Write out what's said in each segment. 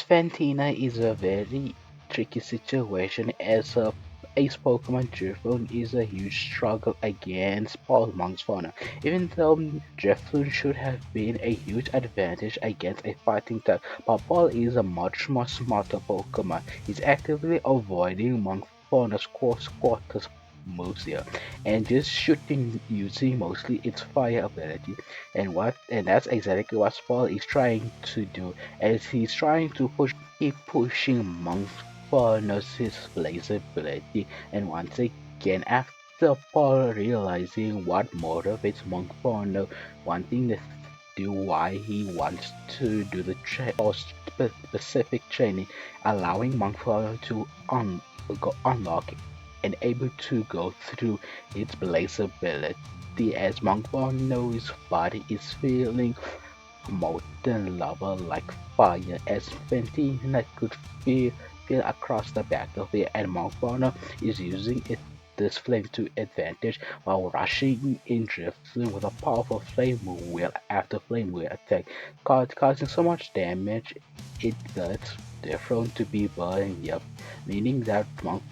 Fantina is a very tricky situation as a Ace Pokemon Drifloon is a huge struggle against Paul Monk's fauna. Even though Drifloon should have been a huge advantage against a fighting type, but Paul is a much more smarter Pokemon. He's actively avoiding Monk fauna's quarters moves here and just shooting using mostly its fire ability and that's exactly what Paul is trying to do as he's trying to keep pushing Monk Fauna's his flexibility, and once again, after Paul realizing what motivates Monk Fauna wanting to do why he wants to do the specific training, allowing Monk Fauna to unlock and able to go through its blaze ability as Monk Fauna's body is feeling molten lava like fire as Fantina could feel across the battlefield and Mount is using this flame to advantage while rushing in drifting with a powerful flame wheel after flame wheel attack, causing so much damage it gets thrown to be burned up, meaning that Monk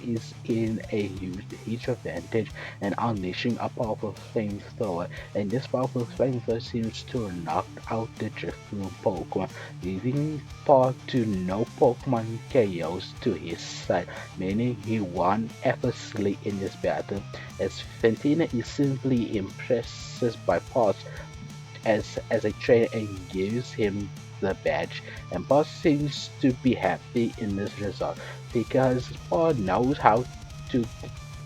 is in a huge advantage and unleashing a powerful flamethrower, and this powerful flamethrower seems to knock out the Drifloon Pokemon, leaving Paul to no Pokemon KOs to his side, meaning he won effortlessly in this battle, as Fantina is simply impressed by Paul's as a trainer and gives him the badge. And Paul seems to be happy in this result because Paul knows how to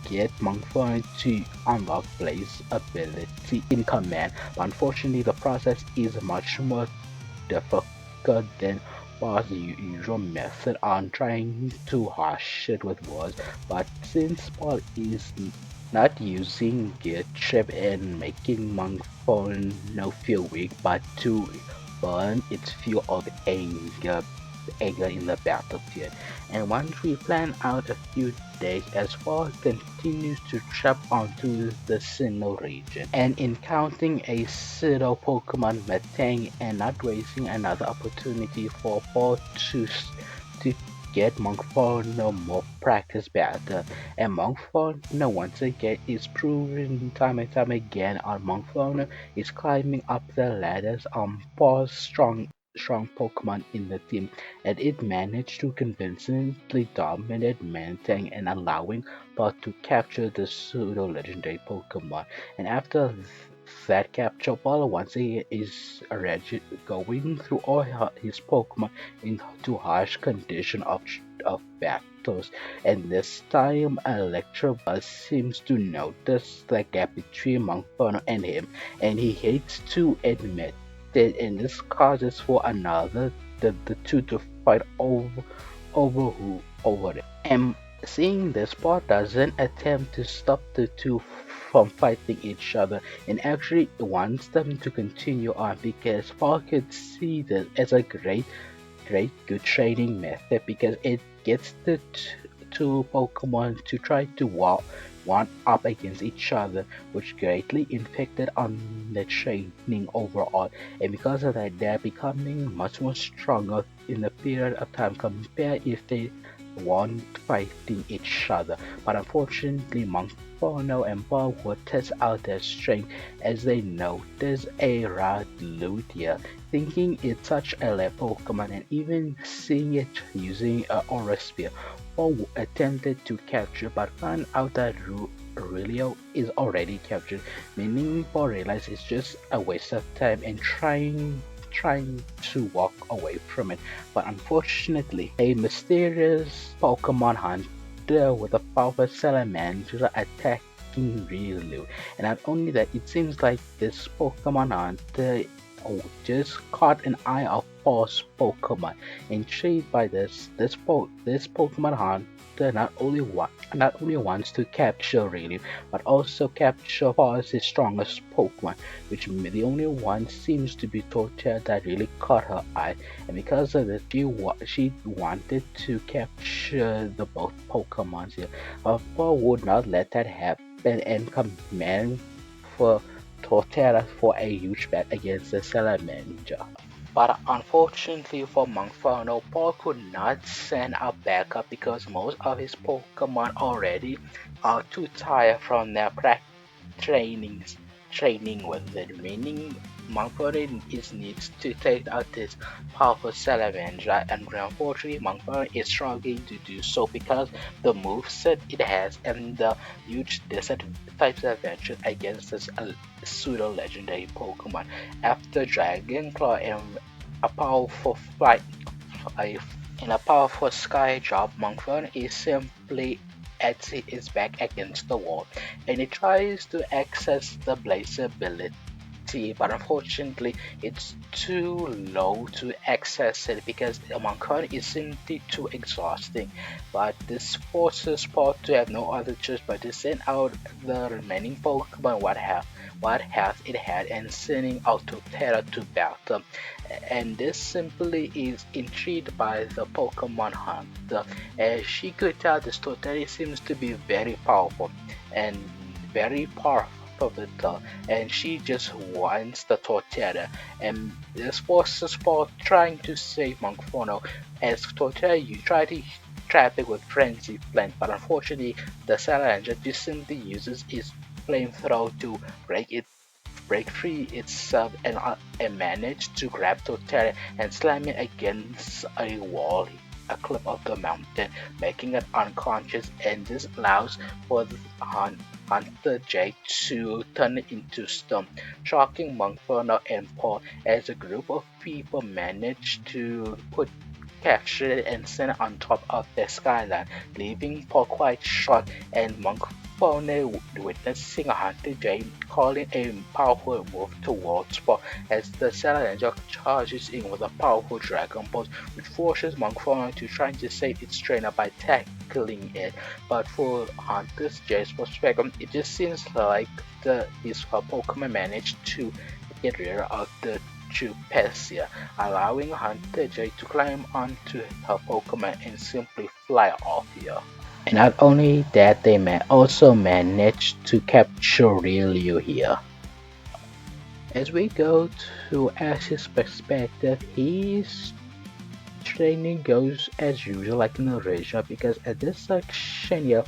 get Monkford to unlock Blaze's ability in command. But unfortunately, the process is much more difficult than Paul's usual method on trying to harsh it with words. But since Paul is not using gear trip and making monk phone no feel weak, but to burn its fuel of anger in the battlefield. And once we plan out a few days as Paul continues to trap onto the Sinnoh region and encountering a pseudo Pokemon Metang and not wasting another opportunity for Paul to get Monkford more practice better. And Monkford once again is proven time and time again on Monkford is climbing up the ladders on Paul's strong Pokemon in the team, and it managed to convincingly dominate Mantang and allowing Paul to capture the pseudo legendary Pokemon. And after that capture, Paul once again is already going through all his Pokemon into harsh condition of battles, and this time Electabuzz seems to notice the gap between Monferno and him, and he hates to admit it, and this causes for another the two to fight over it. And seeing this, Paul doesn't attempt to stop the two from fighting each other and actually wants them to continue on because Paul could see this as a great good training method because it gets the two Pokemon to try to one up against each other, which greatly impacted on the training overall. And because of that, they're becoming much more stronger in the period of time compared if they weren't fighting each other. But unfortunately, Monferno and Paul will test out their strength as they notice a Ruthless thinking it's such a late Pokemon and even seeing it using an Aura Sphere. Paul attempted to capture but found out that Aurelio is already captured, meaning Paul realized it's just a waste of time and trying to walk away from it. But unfortunately, a mysterious Pokemon hunter with a powerful salamander attacking Relu. And not only that, it seems like this Pokemon hunter just caught an eye of Paul's Pokemon. Intrigued by this Pokemon hunter not only wants to capture Rayleigh, but also capture Paul's his strongest Pokemon, which the only one seems to be Torterra that really caught her eye. And because of this, she wanted to capture the both Pokemon here. Paul would not let that happen and command for Torterra for a huge bet against the Salamander. But unfortunately for Monferno, Paul could not send a backup because most of his Pokemon already are too tired from their trainings, training with it, meaning Monferno is needs to take out this powerful Salamander, and unfortunately Monferno is struggling to do so because the moveset it has and the huge disadvantage against this pseudo legendary Pokemon. After Dragon Claw and a powerful flight, a, in a powerful sky drop, Monkfern is simply at its back against the wall, and it tries to access the blaze ability, but unfortunately it's too low to access it because Moncon is simply too exhausting. But this forces Paul to have no other choice but to send out the remaining Pokemon what have it had and sending out to Terra to battle. And this simply is intrigued by the Pokemon hunter. As she could tell, this Totally seems to be very powerful and very powerful pivotal, and she just wants the Torterra. And this forces Paul trying to save Monkfono as Torterra you try to trap it with Frenzy Flame, but unfortunately the Salamander just simply uses its flamethrower to break free itself and manage to grab Torterra and slam it against a wall, a cliff of the mountain, making it unconscious, and this allows for the Hunter Jay to turn it into stone, shocking Monkferno and Paul as a group of people manage to capture it and send it on top of the skyline, leaving Paul quite shocked and Monkferno witnessing a Hunter Jay calling a powerful move towards Paul as the Salamander charges in with a powerful Dragon Pulse, which forces Monkferno to try to save its trainer by tackling it. But for Hunter's Jay's perspective, it just seems like his Pokemon managed to get rid of the Chupesia, allowing Hunter Jay to climb onto her Pokemon and simply fly off here. And not only that, they may also manage to capture Ryu here. As we go to Ash's perspective, his training goes as usual like in the original because at this section here,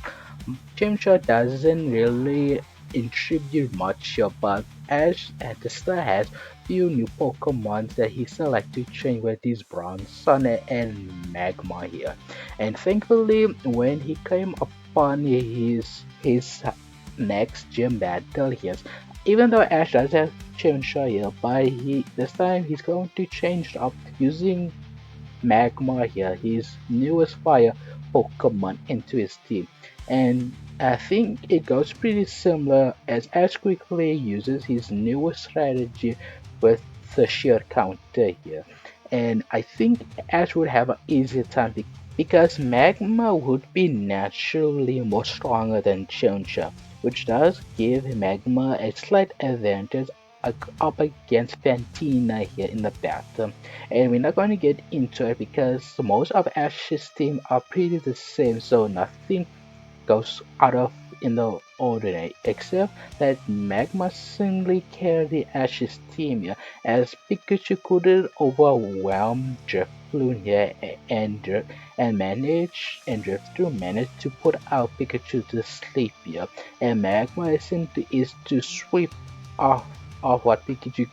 Chimchar doesn't really contribute much here, but Ash at the start has few new Pokemon that he select to train with his Bronson and Magma here. And thankfully when he came upon his next gym battle here, even though Ash does have Chimchar here, but this time he's going to change it up using Magma here, his newest fire Pokemon into his team. And I think it goes pretty similar as Ash quickly uses his newest strategy with the sheer counter here. And I think Ash would have an easier time because Magma would be naturally more stronger than Choncha, which does give Magma a slight advantage up against Fantina here in the battle. And we're not going to get into it because most of Ash's team are pretty the same, so nothing goes out of in the ordinary, except that Magma simply carried the Ash's team here, as Pikachu couldn't overwhelm Drifloon here and Drifloon managed to put out Pikachu to sleep here, and Magma simply is to sweep off of what Pikachu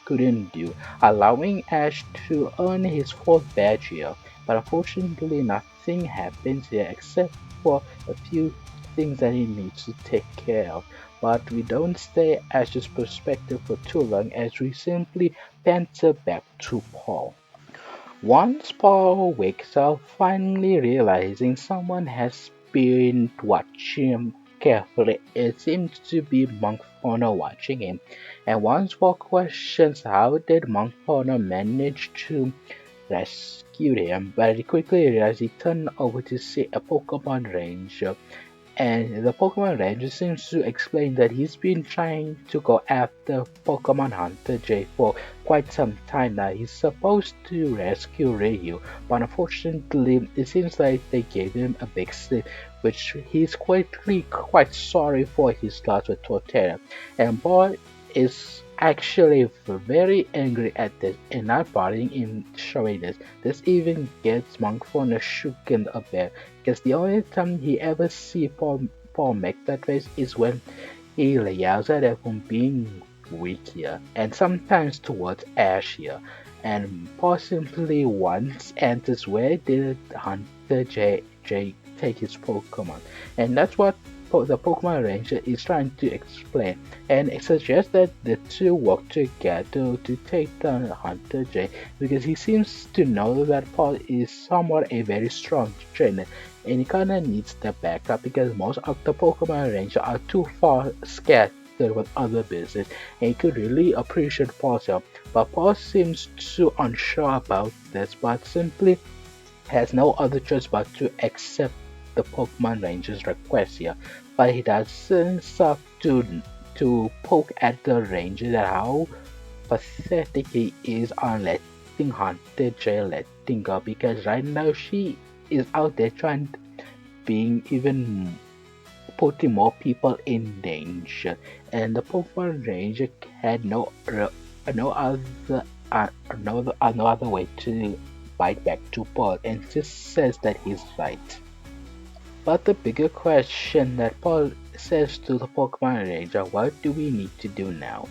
couldn't do, allowing Ash to earn his fourth badge here. But unfortunately nothing happens here except for a few things that he needs to take care of. But we don't stay Ash's perspective for too long as we simply banter back to Paul. Once Paul wakes up, finally realizing someone has been watching him carefully, it seems to be Monk Fauna watching him. And once Paul questions how did Monk Fauna manage to rescue him, but he quickly realizes he turned over to see a Pokemon Ranger, and the Pokemon Ranger seems to explain that he's been trying to go after Pokemon Hunter J for quite some time now. He's supposed to rescue Ryu, but unfortunately it seems like they gave him a big slip, which he's quite sorry for his loss with Torterra. And Boy is actually very angry at this and not bothering in showing this. This even gets Monk Fauna shooken a bit because the only time he ever see Paul make that face is when he yells at him being weak here and sometimes towards Ash here. And Paul simply once enters where did Hunter J take his Pokemon. And that's what the Pokemon Ranger is trying to explain. And it suggests that the two work together to take down Hunter J because he seems to know that Paul is somewhat a very strong trainer and he kinda needs the backup because most of the Pokemon Ranger are too far scattered with other business and he could really appreciate Paul's help. But Paul seems too unsure about this but simply has no other choice but to accept the Pokemon Ranger's request here. But he doesn't stop to poke at the Ranger that how pathetic he is on letting Hunter J letting go because right now she is out there trying being even putting more people in danger and the Pokemon Ranger had no other no other way to bite back to Paul and just says that he's right. But the bigger question that Paul says to the Pokemon Ranger, what do we need to do now?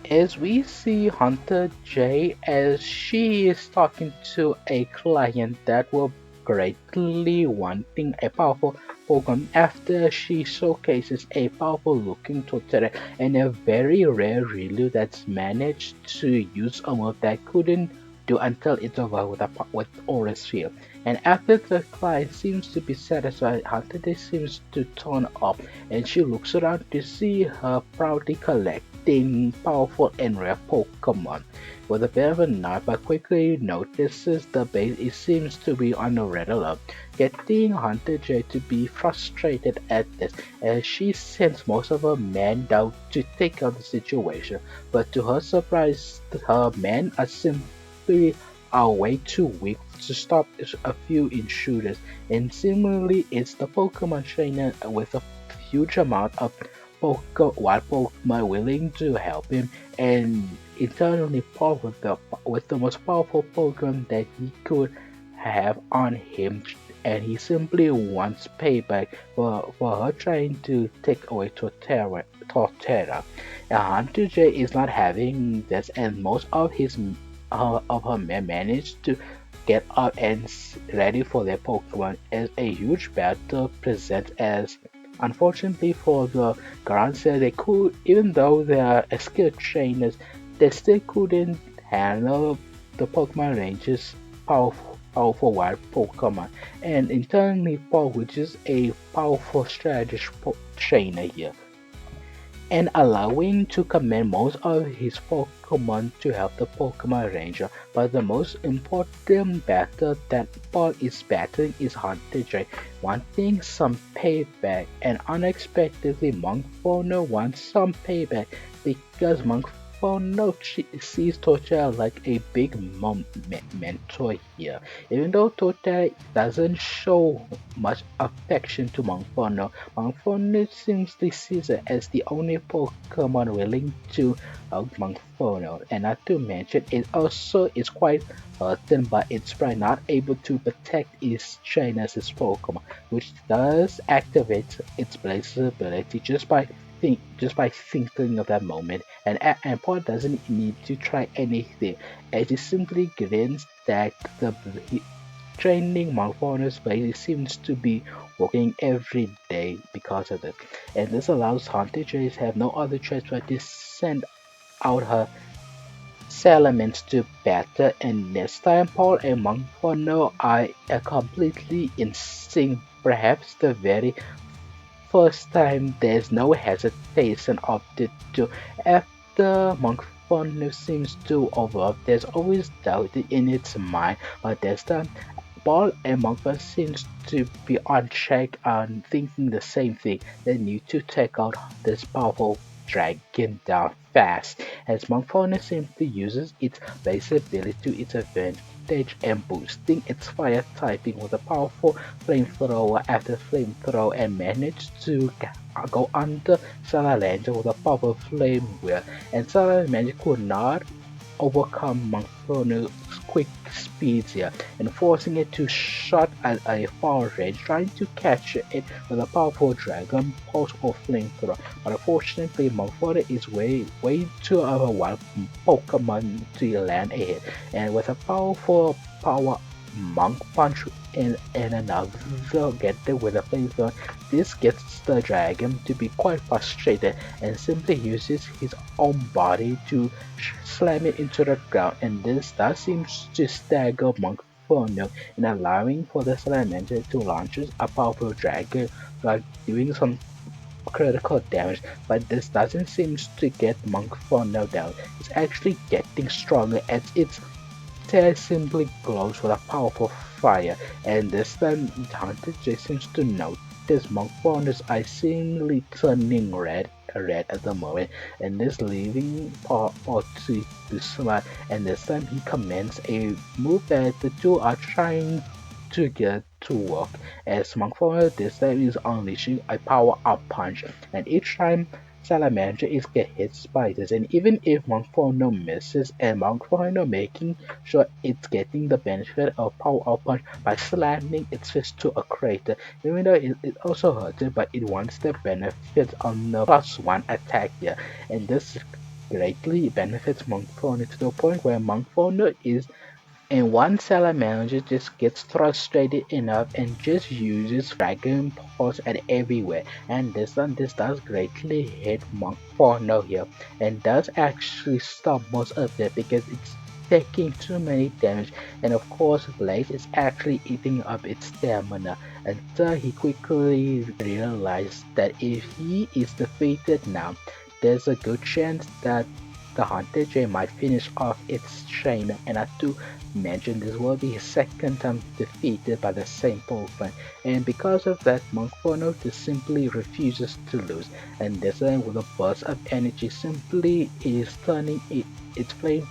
As we see Hunter J as she is talking to a client that will greatly wanting a powerful Pokemon after she showcases a powerful looking Torterra and a very rare Rilu that's managed to use a move that couldn't do until it's over with Aura's Field. And after the client seems to be satisfied, Hunter J seems to turn up and she looks around to see her proudly collecting powerful and rare Pokemon. With a bit of a nod, but quickly notices the base it seems to be on a red alert, getting Hunter J to be frustrated at this as she sends most of her men down to take out the situation. But to her surprise, her men are simply are way too weak to stop a few intruders, and similarly it's the Pokemon trainer with a huge amount of wild Pokemon willing to help him and internally Paul with the most powerful Pokemon that he could have on him and he simply wants payback for her trying to take away Torterra. Hunter J is not having this and most of her men managed to get up and ready for their Pokemon as a huge battle presents as unfortunately for the Garancia they could even though they are skilled trainers they still couldn't handle the Pokemon Ranger's powerful wild Pokemon and internally Paul which is a powerful strategist trainer here and allowing to command most of his Pokemon to help the Pokemon Ranger. But the most important battle that Paul is battling is Hunter J, wanting some payback, and unexpectedly Monkfono wants some payback because Monkfono sees Torterra like a big mentor here. Even though Torterra doesn't show much affection to Monkfono, Monkfono simply sees it as the only Pokemon willing to hug Monkfono. And not to mention, it also is quite hurting by its pride not able to protect its trainers' Pokemon, which does activate its Blaze's ability just by thinking of that moment. And Paul doesn't need to try anything, as he simply grins that the training Malfoy's base seems to be working every day because of this. And this allows Hunter Chase have no other choice but to send out her Salamence to battle, and this time Paul and Malfoy are completely in sync. Perhaps the very first time there's no hesitation of the two. After Monkfono seems to over, there's always doubt in its mind, but this time Paul and Monkfono seems to be on track and thinking the same thing. They need to take out this powerful dragon down fast, as Monkfono simply uses its base ability to its advantage and boosting its fire typing with a powerful flamethrower after flamethrower and managed to go under Salamander with a powerful flame wheel, and Salamander could not overcome Monferno's quick speeds here, and forcing it to shot at a far range, trying to catch it with a powerful dragon pulse or flamethrower. But unfortunately, Monferno is way too overwhelmed Pokemon to land a hit, and with a powerful power Monk Punch and another get there with a flamethrower, this gets the dragon to be quite frustrated and simply uses his own body to slam it into the ground, and this does seem to stagger Monk Forno in allowing for the Salamander to launch a powerful dragon, like doing some critical damage, but this doesn't seem to get Monk Forno down. It's actually getting stronger as its tail simply glows with a powerful fire, and this time Hunter J seems to notice Monk Forno's eyes seemingly turning red at the moment, and this leaving Paul to smile, and this time he commands a move that the two are trying to get to work, as Monk Forno this time is unleashing a power-up punch, and each time Salamander is get hit by this, and even if Monferno misses, and Monferno making sure it's getting the benefit of power up punch by slamming its fist to a crater, even though it also hurts it, but it wants the benefits on the +1 attack here, and this greatly benefits Monferno to the point where Monferno is and one salamander just gets frustrated enough and just uses Dragon Pulse at everywhere. And this does greatly hit Monk Forno here and does actually stop most of it because it's taking too many damage. And of course, Blaze is actually eating up its stamina until he quickly realized that if he is defeated now, there's a good chance that the Haunted J might finish off its trainer, and I do mention this will be his second time defeated by the same Pokemon, and because of that, Monferno just simply refuses to lose, and this time with a burst of energy simply is turning its flame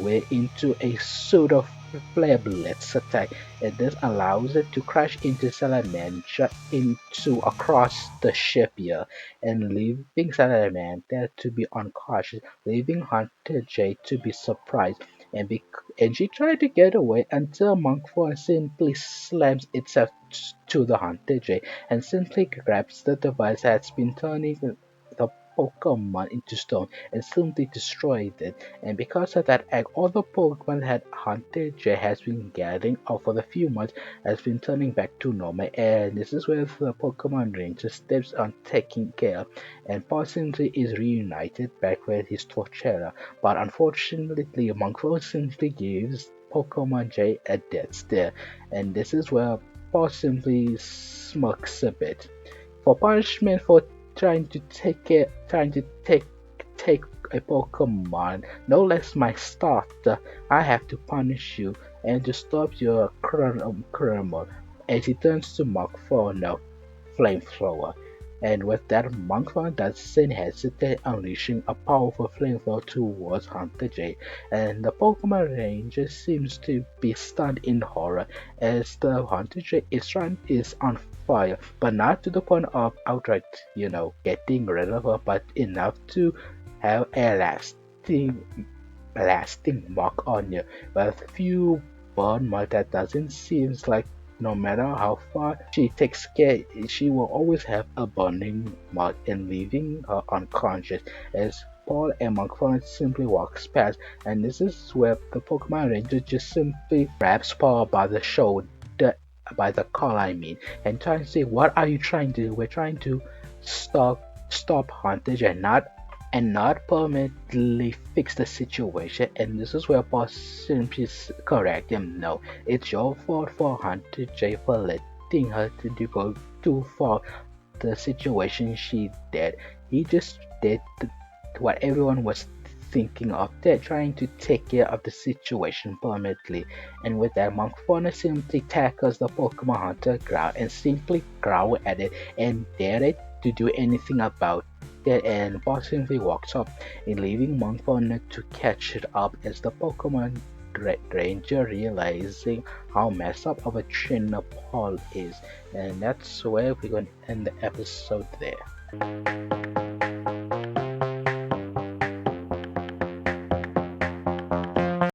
wheel into a pseudo flare blitz attack, and this allows it to crash into Salamander into across the ship here, and leaving Salamander to be unconscious, leaving Hunter J to be surprised, and she tried to get away until Monkford simply slams itself to the Hunter J and simply grabs the device that's been turning the Pokemon into stone and simply destroyed it. And because of that act, all the Pokemon that Hunter J has been gathering for the few months has been turning back to normal. And this is where the Pokemon Ranger steps on taking care, and Paul simply is reunited back with his Torterra. But unfortunately, Monkford simply gives Pokemon J a death stare, and this is where Paul simply smirks a bit. For punishment for trying to take a Pokemon, no less my starter, I have to punish you and to stop your Caramel. As he turns to Mark for no flamethrower. And with that, Monkman doesn't hesitate, unleashing a powerful flamethrower towards Hunter J. And the Pokemon Ranger seems to be stunned in horror as the Hunter J is on fire, but not to the point of outright, getting rid of her, but enough to have a lasting mark on you. With few burn mark that doesn't seem like no matter how far she takes care, she will always have a burning mark and leaving her unconscious as Paul and McFarlane simply walks past, and this is where the Pokemon Ranger just simply grabs Paul by the shoulder, by the collar I mean, and trying to say, what are you trying to do? We're trying to stop Huntage and not permanently fix the situation, and this is where Paul simply correct him. No, it's your fault for Hunter J for letting her to go too far. The situation she did. He just did what everyone was thinking of. They're trying to take care of the situation permanently. And with that, Monkfauna simply tackles the Pokemon Hunter ground and simply growl at it and dare it to do anything about it, and Boss simply walks up and leaving Monkfauna to catch it up as the Pokemon Ranger realizing how messed up our trainer Paul is. And that's where we're going to end the episode there.